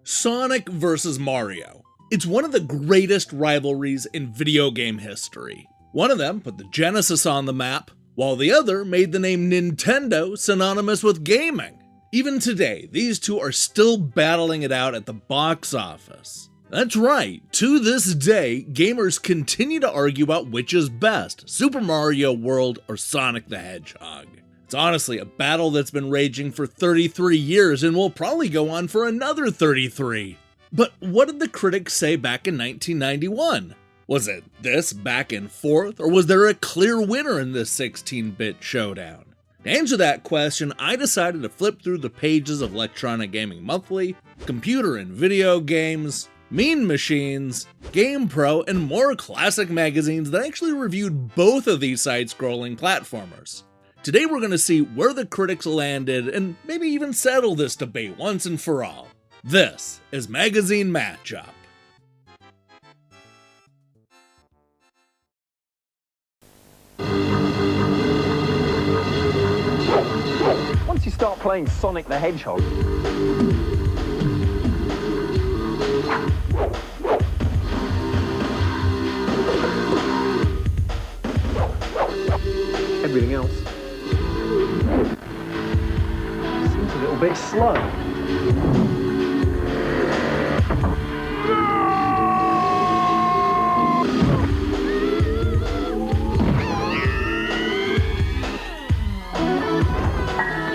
Sonic vs. Mario. It's one of the greatest rivalries in video game history. One of them put the Genesis on the map, while the other made the name Nintendo synonymous with gaming. Even today, these two are still battling it out at the box office. That's right, to this day, gamers continue to argue about which is best, Super Mario World or Sonic the Hedgehog. It's honestly a battle that's been raging for 33 years and will probably go on for another 33. But what did the critics say back in 1991? Was it this back and forth, or was there a clear winner in this 16-bit showdown? To answer that question, I decided to flip through the pages of Electronic Gaming Monthly, Computer and Video Games, Mean Machines, GamePro, and more classic magazines that actually reviewed both of these side-scrolling platformers. Today we're going to see where the critics landed and maybe even settle this debate once and for all. This is Magazine Matchup. Once you start playing Sonic the Hedgehog, everything else seems a little bit slow.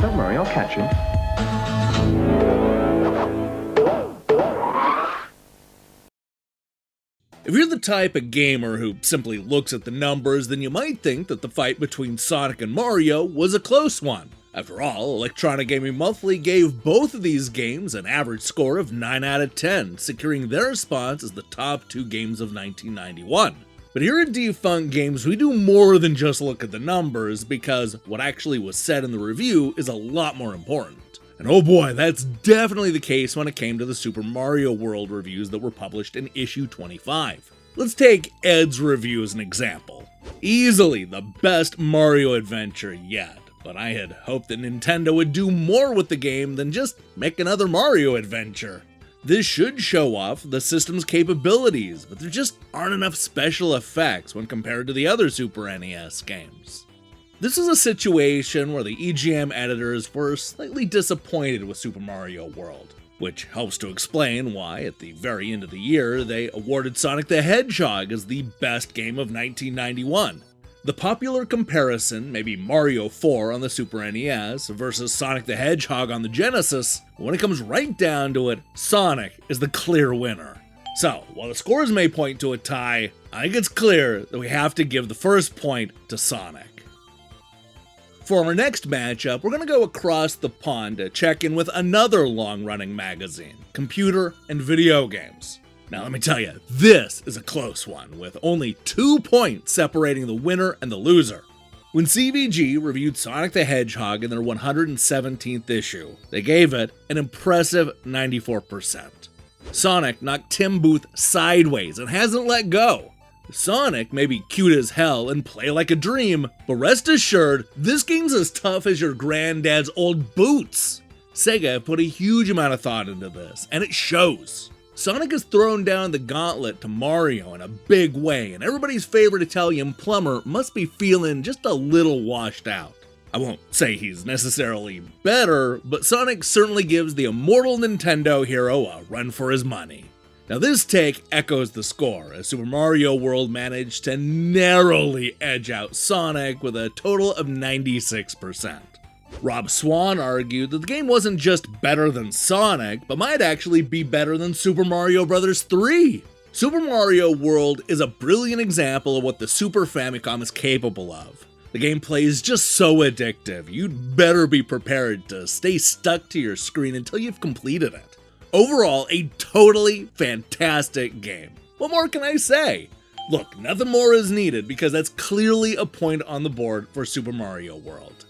Don't worry, I'll catch him. If you're the type of gamer who simply looks at the numbers, then you might think that the fight between Sonic and Mario was a close one. After all, Electronic Gaming Monthly gave both of these games an average score of 9 out of 10, securing their spots as the top two games of 1991. But here at Defunct Games, we do more than just look at the numbers, because what actually was said in the review is a lot more important. And oh boy, that's definitely the case when it came to the Super Mario World reviews that were published in issue 25. Let's take Ed's review as an example. Easily the best Mario adventure yet, but I had hoped that Nintendo would do more with the game than just make another Mario adventure. This should show off the system's capabilities, but there just aren't enough special effects when compared to the other Super NES games. This is a situation where the EGM editors were slightly disappointed with Super Mario World, which helps to explain why, at the very end of the year, they awarded Sonic the Hedgehog as the best game of 1991. The popular comparison may be Mario 4 on the Super NES versus Sonic the Hedgehog on the Genesis. When it comes right down to it, Sonic is the clear winner. So, while the scores may point to a tie, I think it's clear that we have to give the first point to Sonic. For our next matchup, we're going to go across the pond to check in with another long-running magazine, Computer and Video Games. Now let me tell you, this is a close one, with only 2 points separating the winner and the loser. When CVG reviewed Sonic the Hedgehog in their 117th issue, they gave it an impressive 94%. Sonic knocked Tim Booth sideways and hasn't let go. Sonic may be cute as hell and play like a dream, but rest assured, this game's as tough as your granddad's old boots. Sega put a huge amount of thought into this, and it shows. Sonic has thrown down the gauntlet to Mario in a big way, and everybody's favorite Italian plumber must be feeling just a little washed out. I won't say he's necessarily better, but Sonic certainly gives the immortal Nintendo hero a run for his money. Now this take echoes the score, as Super Mario World managed to narrowly edge out Sonic with a total of 96%. Rob Swan argued that the game wasn't just better than Sonic, but might actually be better than Super Mario Bros. 3. Super Mario World is a brilliant example of what the Super Famicom is capable of. The gameplay is just so addictive, you'd better be prepared to stay stuck to your screen until you've completed it. Overall, a totally fantastic game. What more can I say? Look, nothing more is needed because that's clearly a point on the board for Super Mario World.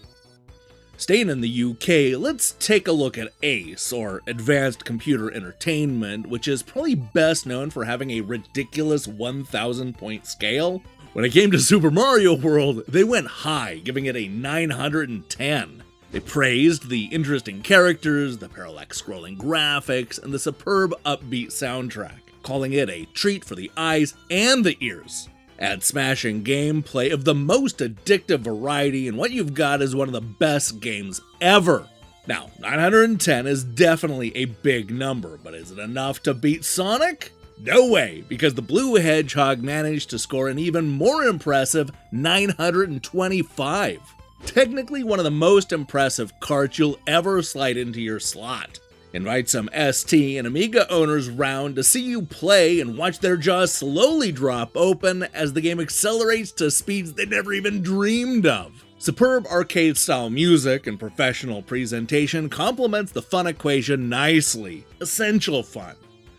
Staying in the UK, let's take a look at ACE, or Advanced Computer Entertainment, which is probably best known for having a ridiculous 1,000 point scale. When it came to Super Mario World, they went high, giving it a 910. They praised the interesting characters, the parallax scrolling graphics, and the superb upbeat soundtrack, calling it a treat for the eyes and the ears. Add smashing gameplay of the most addictive variety, and what you've got is one of the best games ever. Now, 910 is definitely a big number, but is it enough to beat Sonic? No way, because the Blue Hedgehog managed to score an even more impressive 925. Technically one of the most impressive carts you'll ever slide into your slot. Invite some ST and Amiga owners round to see you play and watch their jaws slowly drop open as the game accelerates to speeds they never even dreamed of. Superb arcade-style music and professional presentation complements the fun equation nicely. Essential fun.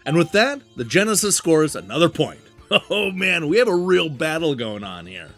And with that, the Genesis scores another point. Oh man, we have a real battle going on here.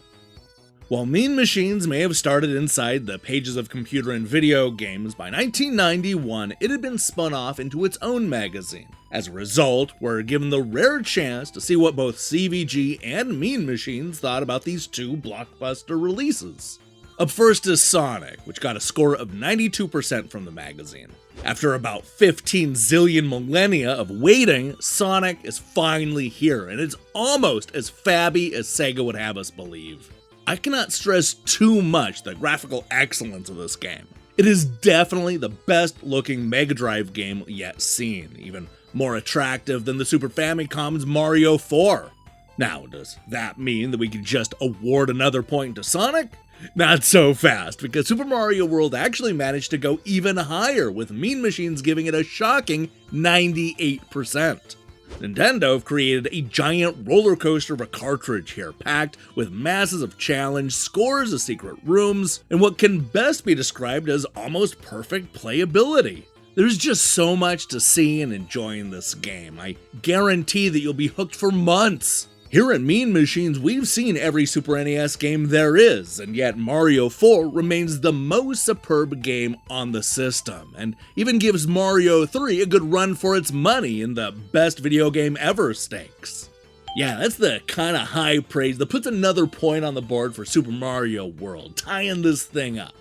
While Mean Machines may have started inside the pages of computer and video games, by 1991 it had been spun off into its own magazine. As a result, we're given the rare chance to see what both CVG and Mean Machines thought about these two blockbuster releases. Up first is Sonic, which got a score of 92% from the magazine. After about 15 zillion millennia of waiting, Sonic is finally here, and it's almost as fabby as Sega would have us believe. I cannot stress too much the graphical excellence of this game. It is definitely the best looking Mega Drive game yet seen, even more attractive than the Super Famicom's Mario 4. Now, does that mean that we can just award another point to Sonic? Not so fast, because Super Mario World actually managed to go even higher, with Mean Machines giving it a shocking 98%. Nintendo have created a giant roller coaster of a cartridge here, packed with masses of challenge, scores of secret rooms, and what can best be described as almost perfect playability. There's just so much to see and enjoy in this game. I guarantee that you'll be hooked for months. Here at Mean Machines, we've seen every Super NES game there is, and yet Mario 4 remains the most superb game on the system, and even gives Mario 3 a good run for its money in the best video game ever stakes. Yeah, that's the kind of high praise that puts another point on the board for Super Mario World, tying this thing up.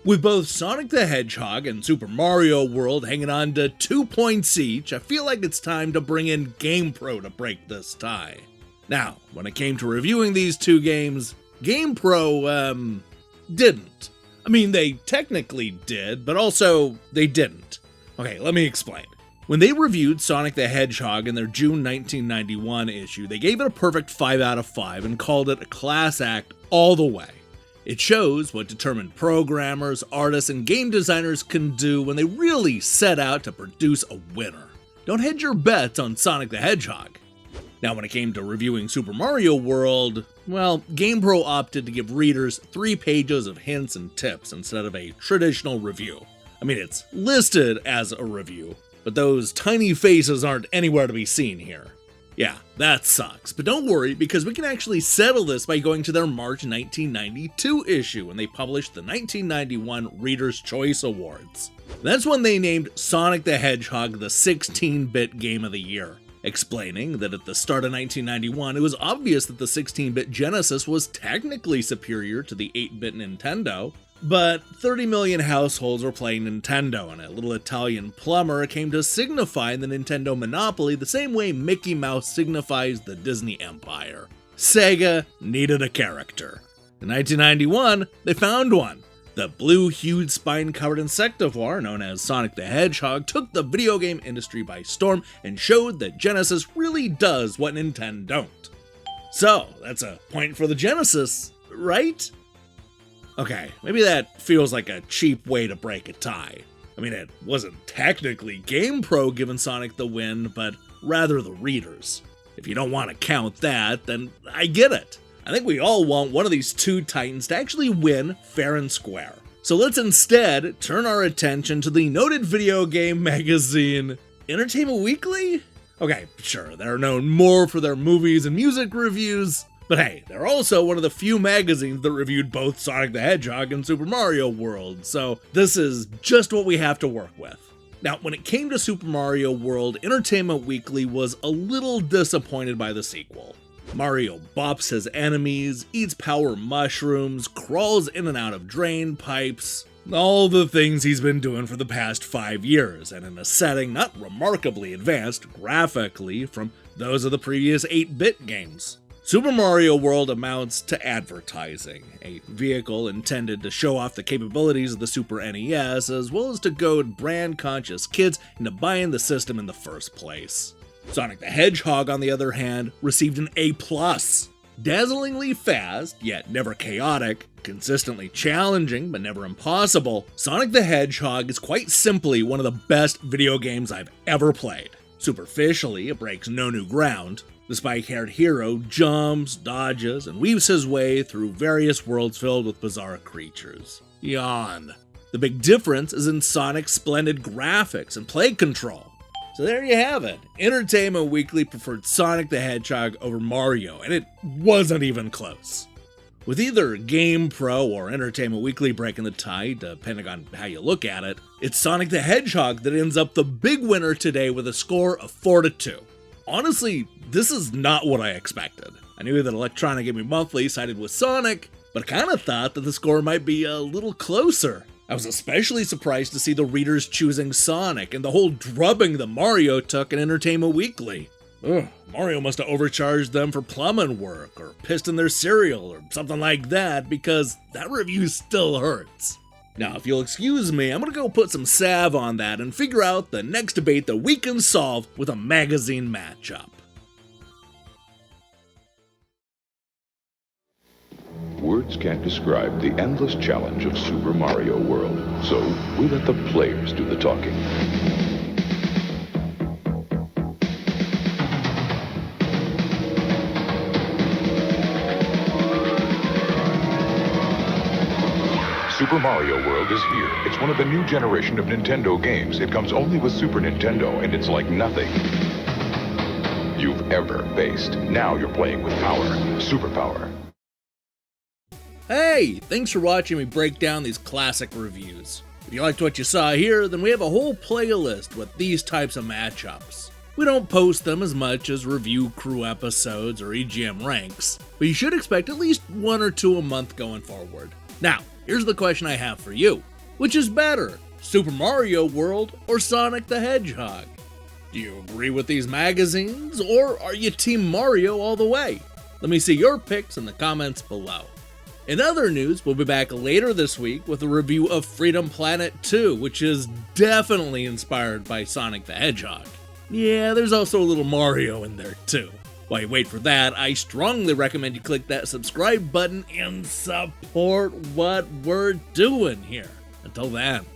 With both Sonic the Hedgehog and Super Mario World hanging on to 2 points each, I feel like it's time to bring in GamePro to break this tie. Now, when it came to reviewing these two games, GamePro, didn't. I mean, they technically did, but also they didn't. Okay, let me explain. When they reviewed Sonic the Hedgehog in their June 1991 issue, they gave it a perfect 5 out of 5 and called it a class act all the way. It shows what determined programmers, artists, and game designers can do when they really set out to produce a winner. Don't hedge your bets on Sonic the Hedgehog. Now, when it came to reviewing Super Mario World, well, GamePro opted to give readers 3 pages of hints and tips instead of a traditional review. I mean, it's listed as a review, but those tiny faces aren't anywhere to be seen here. Yeah, that sucks, but don't worry, because we can actually settle this by going to their March 1992 issue when they published the 1991 Reader's Choice Awards. That's when they named Sonic the Hedgehog the 16-bit Game of the Year, explaining that at the start of 1991 it was obvious that the 16-bit Genesis was technically superior to the 8-bit Nintendo, but 30 million households were playing Nintendo, and a little Italian plumber came to signify the Nintendo monopoly the same way Mickey Mouse signifies the Disney Empire. Sega needed a character. In 1991, they found one. The blue-hued spine-covered insectivore known as Sonic the Hedgehog took the video game industry by storm and showed that Genesis really does what Nintendo don't. So, that's a point for the Genesis, right? Okay, maybe that feels like a cheap way to break a tie. I mean, it wasn't technically GamePro giving Sonic the win, but rather the readers. If you don't want to count that, then I get it. I think we all want one of these two titans to actually win fair and square. So let's instead turn our attention to the noted video game magazine Entertainment Weekly? Okay, sure, they're known more for their movies and music reviews, but hey, they're also one of the few magazines that reviewed both Sonic the Hedgehog and Super Mario World, so this is just what we have to work with. Now, when it came to Super Mario World, Entertainment Weekly was a little disappointed by the sequel. Mario bops his enemies, eats power mushrooms, crawls in and out of drain pipes. All the things he's been doing for the past 5 years, and in a setting not remarkably advanced graphically from those of the previous 8-bit games. Super Mario World amounts to advertising, a vehicle intended to show off the capabilities of the Super NES, as well as to goad brand-conscious kids into buying the system in the first place. Sonic the Hedgehog, on the other hand, received an A+. Dazzlingly fast, yet never chaotic, consistently challenging but never impossible, Sonic the Hedgehog is quite simply one of the best video games I've ever played. Superficially, it breaks no new ground. The spike-haired hero jumps, dodges, and weaves his way through various worlds filled with bizarre creatures. Yawn. The big difference is in Sonic's splendid graphics and play control. So there you have it. Entertainment Weekly preferred Sonic the Hedgehog over Mario, and it wasn't even close. With either GamePro or Entertainment Weekly breaking the tie, depending on how you look at it, it's Sonic the Hedgehog that ends up the big winner today with a score of 4-2. Honestly, this is not what I expected. I knew that Electronic Gaming Monthly sided with Sonic, but I kinda thought that the score might be a little closer. I was especially surprised to see the readers choosing Sonic and the whole drubbing that Mario took in Entertainment Weekly. Mario must have overcharged them for plumbing work, or pissed in their cereal, or something like that, because that review still hurts. Now, if you'll excuse me, I'm gonna go put some salve on that and figure out the next debate that we can solve with a magazine matchup. Words can't describe the endless challenge of Super Mario World, so we let the players do the talking. Super Mario World is here. It's one of the new generation of Nintendo games. It comes only with Super Nintendo, and it's like nothing you've ever faced. Now you're playing with power. Superpower. Hey, thanks for watching me break down these classic reviews. If you liked what you saw here, then we have a whole playlist with these types of matchups. We don't post them as much as Review Crew episodes or EGM ranks, but you should expect at least 1 or 2 a month going forward. Now, here's the question I have for you. Which is better, Super Mario World or Sonic the Hedgehog? Do you agree with these magazines, or are you Team Mario all the way? Let me see your picks in the comments below. In other news, we'll be back later this week with a review of Freedom Planet 2, which is definitely inspired by Sonic the Hedgehog. Yeah, there's also a little Mario in there too. While you wait for that, I strongly recommend you click that subscribe button and support what we're doing here. Until then.